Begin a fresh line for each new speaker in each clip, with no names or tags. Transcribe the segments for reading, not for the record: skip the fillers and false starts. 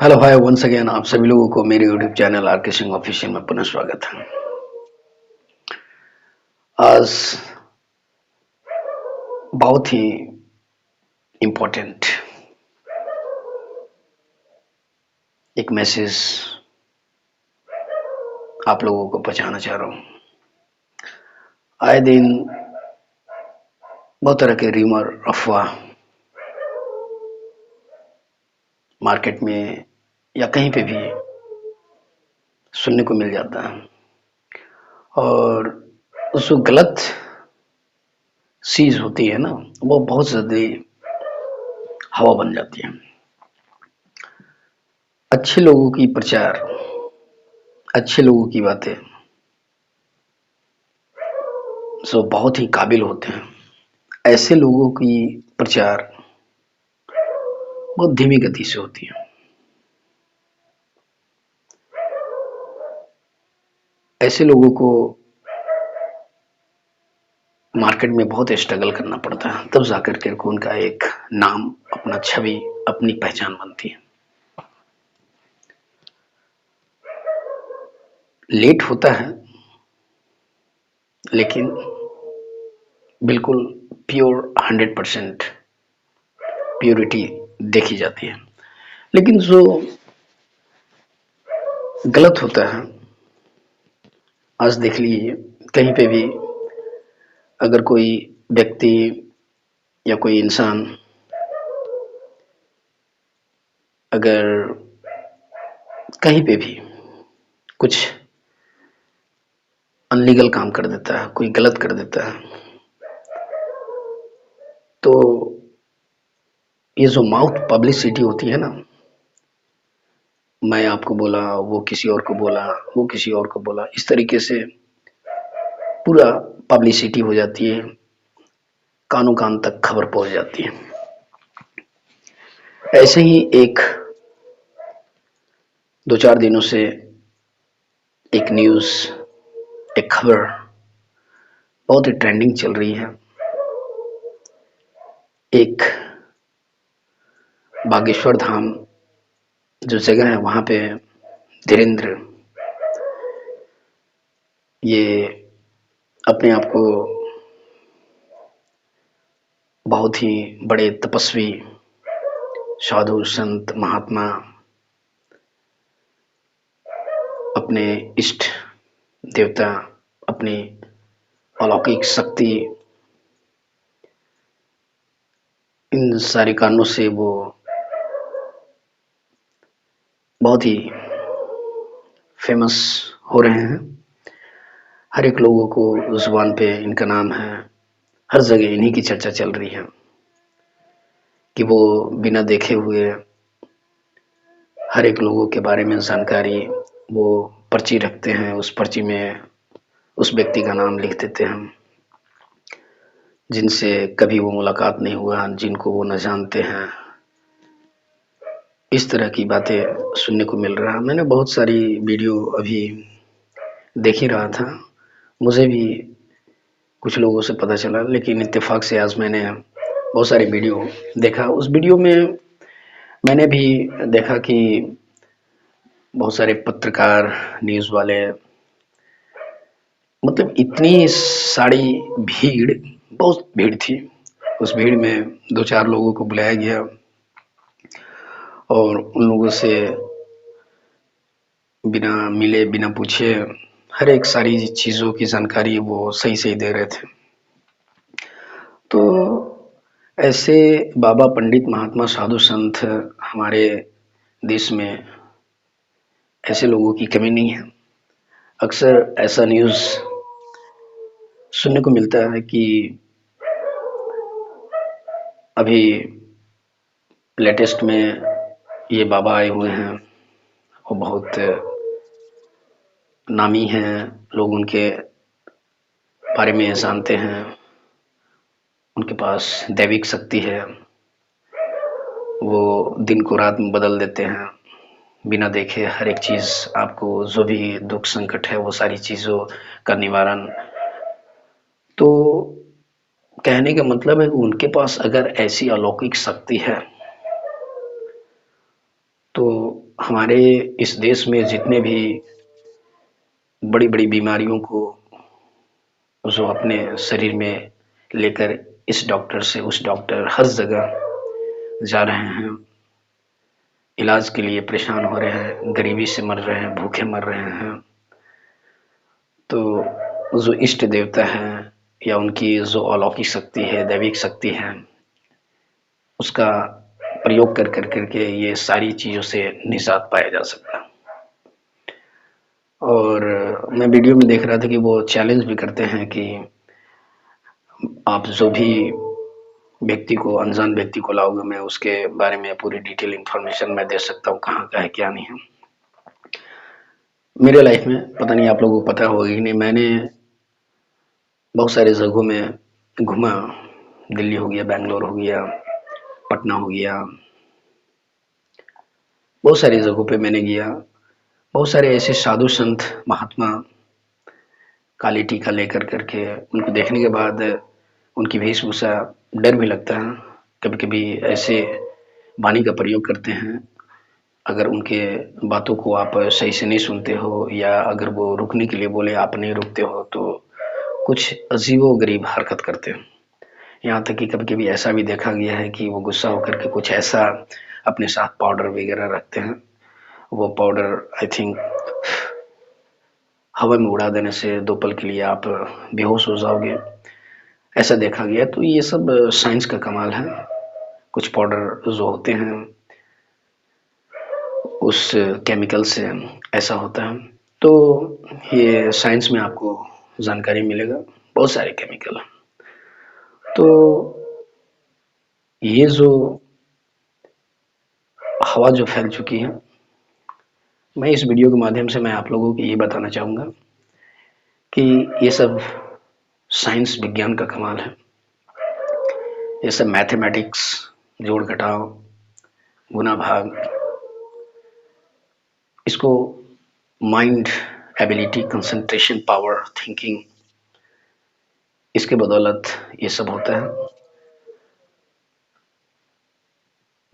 Hello hi once again आप सभी लोगों को मेरे यूट्यूब चैनल आर के सिंह ऑफिशियल में पुनः स्वागत है। आज बहुत ही इम्पोर्टेंट एक मैसेज आप लोगों को पहुंचाना चाह रहा हूँ। आए दिन बहुत तरह के र्यूमर अफवाह मार्केट में या कहीं पे भी सुनने को मिल जाता है और उस जो गलत चीज होती है ना वो बहुत ज्यादा हवा बन जाती है। अच्छे लोगों की प्रचार, अच्छे लोगों की बातें जो बहुत ही काबिल होते हैं, ऐसे लोगों की प्रचार बहुत धीमी गति से होती है। ऐसे लोगों को मार्केट में बहुत स्ट्रगल करना पड़ता है, तब जाकर के उनका एक नाम, अपना छवि, अपनी पहचान बनती है। लेट होता है लेकिन बिल्कुल प्योर 100% प्योरिटी देखी जाती है। लेकिन जो गलत होता है, आज देख लीजिए कहीं पे भी अगर कोई व्यक्ति या कोई इंसान अगर कहीं पे भी कुछ अनलीगल काम कर देता है, कोई गलत कर देता है, तो ये जो माउथ पब्लिसिटी होती है ना, मैं आपको बोला, वो किसी और को बोला, वो किसी और को बोला, इस तरीके से पूरा पब्लिसिटी हो जाती है, कानों कान तक खबर पहुंच जाती है। ऐसे ही एक दो चार दिनों से एक न्यूज, एक खबर बहुत ही ट्रेंडिंग चल रही है। एक बागेश्वर धाम जो जगह है वहां पे धीरेन्द्र ये अपने आप को बहुत ही बड़े तपस्वी, साधु, संत, महात्मा, अपने इष्ट देवता, अपनी अलौकिक शक्ति, इन सारे कारणों से वो बहुत ही फेमस हो रहे हैं। हर एक लोगों को जुबान पे इनका नाम है, हर जगह इन्हीं की चर्चा चल रही है कि वो बिना देखे हुए हर एक लोगों के बारे में जानकारी, वो पर्ची रखते हैं, उस पर्ची में उस व्यक्ति का नाम लिख देते हैं जिनसे कभी वो मुलाकात नहीं हुआ, जिनको वो न जानते हैं। इस तरह की बातें सुनने को मिल रहा है। मैंने बहुत सारी वीडियो अभी देख ही रहा था, मुझे भी कुछ लोगों से पता चला, लेकिन इत्तेफाक से आज मैंने बहुत सारी वीडियो देखा। उस वीडियो में मैंने भी देखा कि बहुत सारे पत्रकार, न्यूज़ वाले, मतलब इतनी सारी भीड़, बहुत भीड़ थी। उस भीड़ में दो चार लोगों को बुलाया गया और उन लोगों से बिना मिले, बिना पूछे हर एक सारी चीज़ों की जानकारी वो सही सही दे रहे थे। तो ऐसे बाबा, पंडित, महात्मा, साधु, संत हमारे देश में ऐसे लोगों की कमी नहीं है। अक्सर ऐसा न्यूज़ सुनने को मिलता है कि अभी लेटेस्ट में ये बाबा आए हुए हैं, वो बहुत नामी हैं, लोग उनके बारे में जानते हैं, उनके पास दैविक शक्ति है, वो दिन को रात में बदल देते हैं, बिना देखे हर एक चीज़, आपको जो भी दुख संकट है वो सारी चीज़ों का निवारण। तो कहने का मतलब है कि उनके पास अगर ऐसी अलौकिक शक्ति है तो हमारे इस देश में जितने भी बड़ी-बड़ी बीमारियों को जो अपने शरीर में लेकर इस डॉक्टर से उस डॉक्टर हर जगह जा रहे हैं, इलाज के लिए परेशान हो रहे हैं, गरीबी से मर रहे हैं, भूखे मर रहे हैं। तो जो इष्ट देवता हैं या उनकी जो अलौकिक शक्ति है, दैविक शक्ति है, उसका प्रयोग कर करके ये सारी चीज़ों से निजात पाया जा सकता है। और मैं वीडियो में देख रहा था कि वो चैलेंज भी करते हैं कि आप जो भी व्यक्ति को, अनजान व्यक्ति को लाओगे, मैं उसके बारे में पूरी डिटेल इन्फॉर्मेशन मैं दे सकता हूँ, कहाँ का है क्या नहीं है। मेरे लाइफ में पता नहीं आप लोगों को पता होगा कि नहीं, मैंने बहुत सारे जगहों में घूमा। दिल्ली हो गया, बैंगलोर हो गया, पटना हो गया, बहुत सारी जगहों पे मैंने गया। बहुत सारे ऐसे साधु संत महात्मा काली टीका लेकर करके, उनको देखने के बाद उनकी वेशभूषा डर भी लगता है। कभी कभी ऐसे वाणी का प्रयोग करते हैं, अगर उनके बातों को आप सही से नहीं सुनते हो या अगर वो रुकने के लिए बोले आप नहीं रुकते हो तो कुछ अजीबो-गरीब हरकत करते हैं। यहाँ तक कि कभी-कभी ऐसा भी देखा गया है कि वो गुस्सा होकर के कुछ ऐसा अपने साथ पाउडर वगैरह रखते हैं। वो पाउडर आई थिंक हवा में उड़ा देने से 2 पल के लिए आप बेहोश हो जाओगे, ऐसा देखा गया। तो ये सब साइंस का कमाल है। कुछ पाउडर जो होते हैं उस केमिकल से ऐसा होता है। तो ये साइंस में आपको जानकारी मिलेगा, बहुत सारे केमिकल। तो ये जो हवा जो फैल चुकी है, मैं इस वीडियो के माध्यम से मैं आप लोगों को ये बताना चाहूँगा कि ये सब साइंस विज्ञान का कमाल है। ये सब मैथमेटिक्स, जोड़ घटाव, गुना भाग, इसको mind ability, concentration power, thinking, इसके बदौलत ये सब होता है।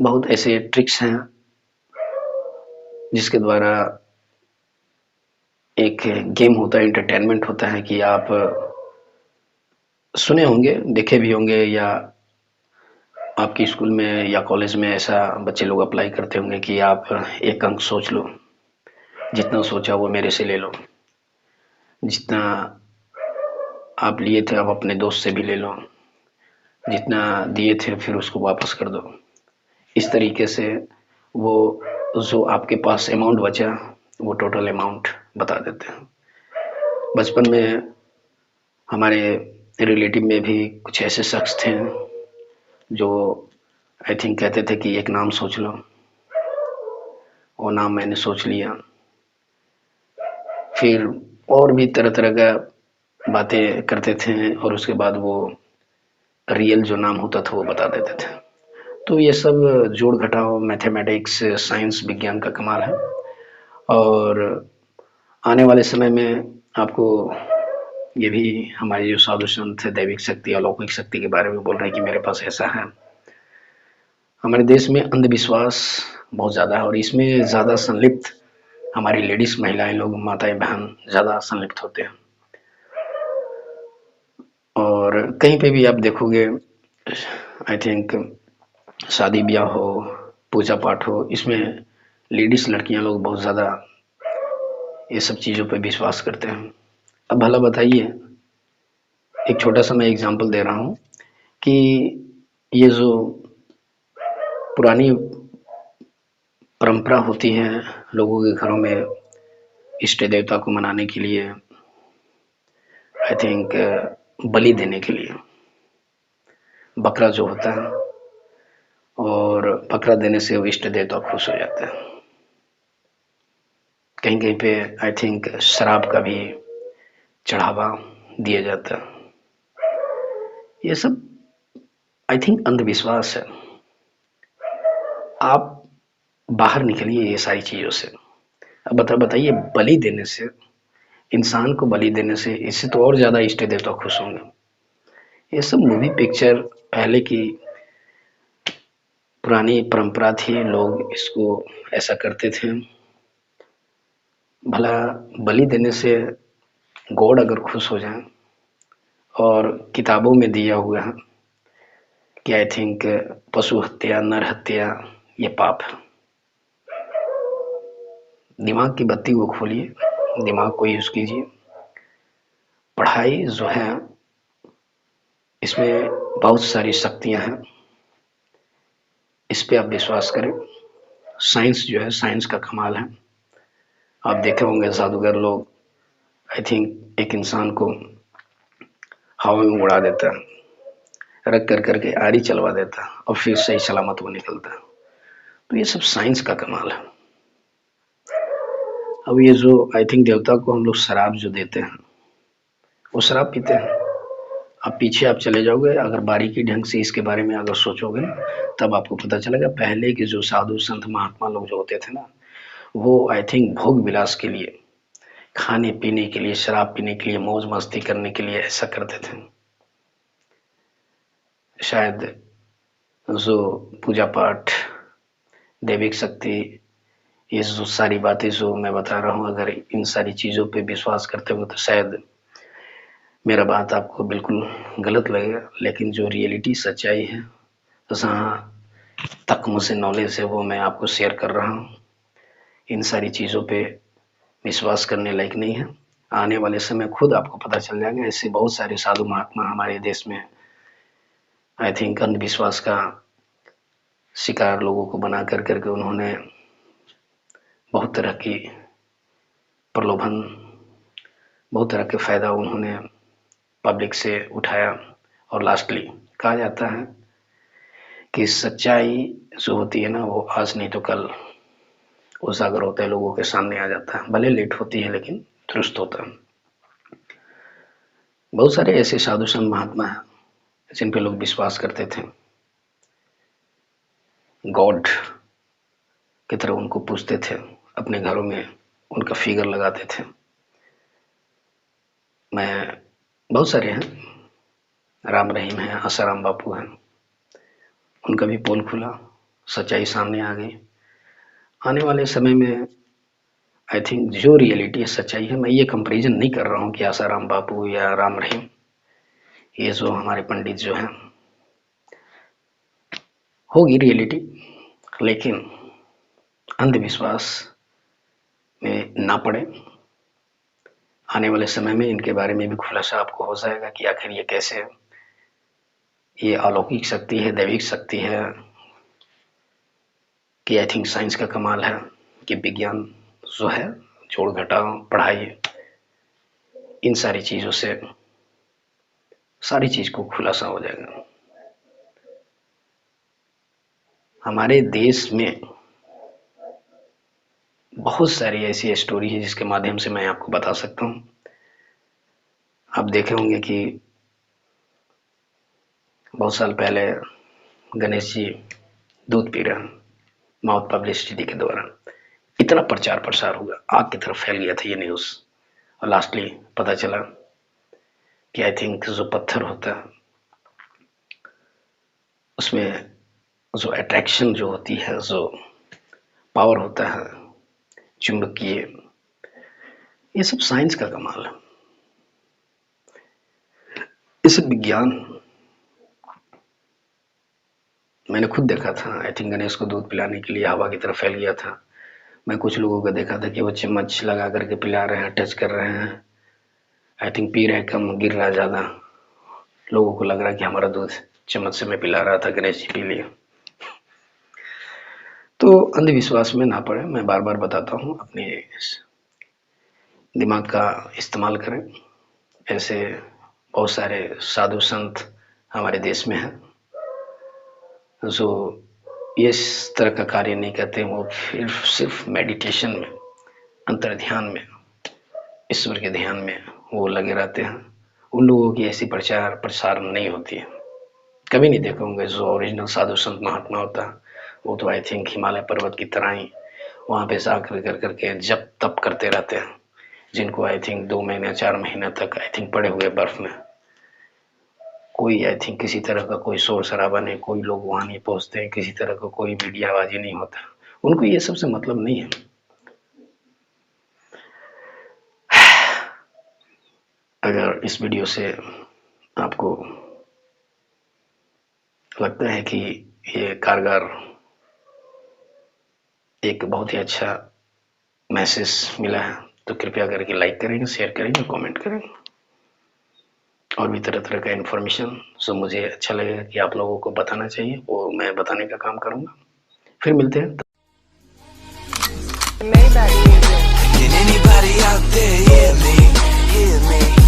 बहुत ऐसे ट्रिक्स हैं जिसके द्वारा एक गेम होता है, एंटरटेनमेंट होता है कि आप सुने होंगे, देखे भी होंगे या आपके स्कूल में या कॉलेज में ऐसा बच्चे लोग अप्लाई करते होंगे कि आप एक अंक सोच लो, जितना सोचा वो मेरे से ले लो, जितना आप लिए थे आप अपने दोस्त से भी ले लो, जितना दिए थे फिर उसको वापस कर दो। इस तरीके से वो जो आपके पास अमाउंट बचा वो टोटल अमाउंट बता देते हैं। बचपन में हमारे रिलेटिव में भी कुछ ऐसे शख्स थे जो आई थिंक कहते थे कि एक नाम सोच लो। वो नाम मैंने सोच लिया, फिर और भी तरह तरह का बातें करते थे और उसके बाद वो रियल जो नाम होता था वो बता देते थे। तो ये सब जोड़ घटाव, मैथमेटिक्स, साइंस विज्ञान का कमाल है। और आने वाले समय में आपको ये भी हमारे जो साधु संत दैविक शक्ति, अलौकिक शक्ति के बारे में बोल रहे हैं कि मेरे पास ऐसा है। हमारे देश में अंधविश्वास बहुत ज़्यादा है और इसमें ज़्यादा संलिप्त हमारी लेडीज, महिलाएं लोग, माताएं बहन ज़्यादा संलिप्त होते हैं। और कहीं पे भी आप देखोगे आई थिंक शादी ब्याह हो, पूजा पाठ हो, इसमें लेडीज लड़कियां लोग बहुत ज़्यादा ये सब चीज़ों पे विश्वास करते हैं। अब भला बताइए, एक छोटा सा मैं एग्जांपल दे रहा हूँ कि ये जो पुरानी परंपरा होती है लोगों के घरों में इष्ट देवता को मनाने के लिए, आई थिंक बलि देने के लिए, बकरा जो होता है, और बकरा देने से वो इष्ट देवता खुश हो जाता है। कहीं कहीं पे आई थिंक शराब का भी चढ़ावा दिया जाता है। ये सब आई थिंक अंधविश्वास है। आप बाहर निकलिए ये सारी चीज़ों से। अब बताइए, बलि देने से, इंसान को बलि देने से, इससे तो और ज़्यादा इष्ट देवता खुश होंगे। ये सब मूवी पिक्चर पहले की पुरानी परंपरा थी, लोग इसको ऐसा करते थे। भला बलि देने से गॉड अगर खुश हो जाए, और किताबों में दिया हुआ है कि आई थिंक पशु हत्या, नर हत्या ये पाप है। दिमाग की बत्ती को खोलिए, दिमाग को यूज कीजिए। पढ़ाई जो है इसमें बहुत सारी शक्तियां हैं, इस पे आप विश्वास करें। साइंस जो है, साइंस का कमाल है। आप देखे होंगे जादूगर लोग आई थिंक एक इंसान को हवा में उड़ा देता है, रख कर करके आड़ी चलवा देता है और फिर सही सलामत वो निकलता है। तो ये सब साइंस का कमाल है। अब ये जो आई थिंक देवता को हम लोग शराब जो देते हैं, वो शराब पीते हैं। अब पीछे आप चले जाओगे, अगर बारीकी ढंग से इसके बारे में अगर सोचोगे ना, तब आपको पता चलेगा पहले के जो साधु संत महात्मा लोग जो होते थे ना, वो आई थिंक भोग विलास के लिए, खाने पीने के लिए, शराब पीने के लिए, मौज मस्ती करने के लिए ऐसा करते थे। शायद जो पूजा पाठ, दैविक शक्ति, ये जो सारी बातें जो मैं बता रहा हूँ, अगर इन सारी चीज़ों पे विश्वास करते हो तो शायद मेरा बात आपको बिल्कुल गलत लगेगा, लेकिन जो रियलिटी सच्चाई है, तो जहाँ तक मुझे नॉलेज है वो मैं आपको शेयर कर रहा हूँ। इन सारी चीज़ों पे विश्वास करने लायक नहीं है। आने वाले समय खुद आपको पता चल जाएगा। ऐसे बहुत सारे साधु महात्मा हमारे देश में आई थिंक अंधविश्वास का शिकार लोगों को बना कर करके उन्होंने बहुत तरह की प्रलोभन, बहुत तरह के फायदा उन्होंने पब्लिक से उठाया। और लास्टली कहा जाता है कि सच्चाई जो होती है ना, वो आज नहीं तो कल उजागर होता है, लोगों के सामने आ जाता है। भले लेट होती है लेकिन दुरुस्त होता है। बहुत सारे ऐसे साधु संत महात्मा हैं जिन पे लोग विश्वास करते थे, गॉड की तरह उनको पूजते थे, अपने घरों में उनका फिगर लगाते थे। मैं बहुत सारे हैं, राम रहीम है, आसाराम बापू हैं, उनका भी पोल खुला, सच्चाई सामने आ गई। आने वाले समय में आई थिंक जो रियलिटी है, सच्चाई है, मैं ये कंपैरिजन नहीं कर रहा हूँ कि आसाराम बापू या राम रहीम, ये जो हमारे पंडित जो हैं, होगी रियलिटी, लेकिन अंधविश्वास में ना पड़े। आने वाले समय में इनके बारे में भी खुलासा आपको हो जाएगा कि आखिर ये कैसे, ये अलौकिक शक्ति है, दैविक शक्ति है, कि आई थिंक साइंस का कमाल है, कि विज्ञान जो है, जोड़ घटाव, पढ़ाई, इन सारी चीज़ों से सारी चीज़ को खुलासा हो जाएगा। हमारे देश में बहुत सारी ऐसी स्टोरी है जिसके माध्यम से मैं आपको बता सकता हूँ। आप देखे होंगे कि बहुत साल पहले गणेश जी दूध पी रहे हैं, माउथ पब्लिसिटी के दौरान इतना प्रचार प्रसार हुआ, आग की तरफ फैल गया था ये न्यूज़। और लास्टली पता चला कि आई थिंक जो पत्थर होता है उसमें जो अट्रैक्शन जो होती है, जो पावर होता है चुंबकीय, ये सब साइंस का कमाल है। इस विज्ञान मैंने खुद देखा था। आई थिंक गणेश को दूध पिलाने के लिए हवा की तरफ फैल गया था। मैं कुछ लोगों को देखा था कि वो चम्मच लगा करके पिला रहे हैं, टच कर रहे हैं, आई थिंक पी रहे कम, गिर रहा ज़्यादा। लोगों को लग रहा है कि हमारा दूध चम्मच से मैं पिला रहा था, गणेश जी पी लिए। तो अंधविश्वास में ना पड़े, मैं बार बार बताता हूँ, अपने दिमाग का इस्तेमाल करें। ऐसे बहुत सारे साधु संत हमारे देश में हैं जो इस तरह का कार्य नहीं करते। वो फिर सिर्फ मेडिटेशन में, अंतर ध्यान में, ईश्वर के ध्यान में वो लगे रहते हैं। उन लोगों की ऐसी प्रचार प्रसार नहीं होती है। कभी नहीं देखा होंगे जो ओरिजिनल साधु संत महात्मा होता है, वो तो आई थिंक हिमालय पर्वत की तरह ही वहाँ पे जा कर करके जप तप करते रहते हैं, जिनको आई थिंक 2 महीने 4 महीने तक आई थिंक पड़े हुए बर्फ में कोई आई थिंक किसी तरह का कोई शोर शराबा नहीं, कोई लोग वहां नहीं पहुंचते हैं, किसी तरह का कोई मीडियाबाजी नहीं होता, उनको ये सबसे मतलब नहीं है। अगर इस वीडियो से आपको लगता है कि ये कारगर एक बहुत ही अच्छा मैसेज मिला है तो कृपया करके लाइक करेंगे, शेयर करेंगे, कमेंट करेंगे। और भी तरह तरह का इन्फॉर्मेशन जो मुझे अच्छा लगेगा कि आप लोगों को बताना चाहिए वो मैं बताने का काम करूंगा। फिर मिलते हैं।
Can anybody out there hear me? Hear me?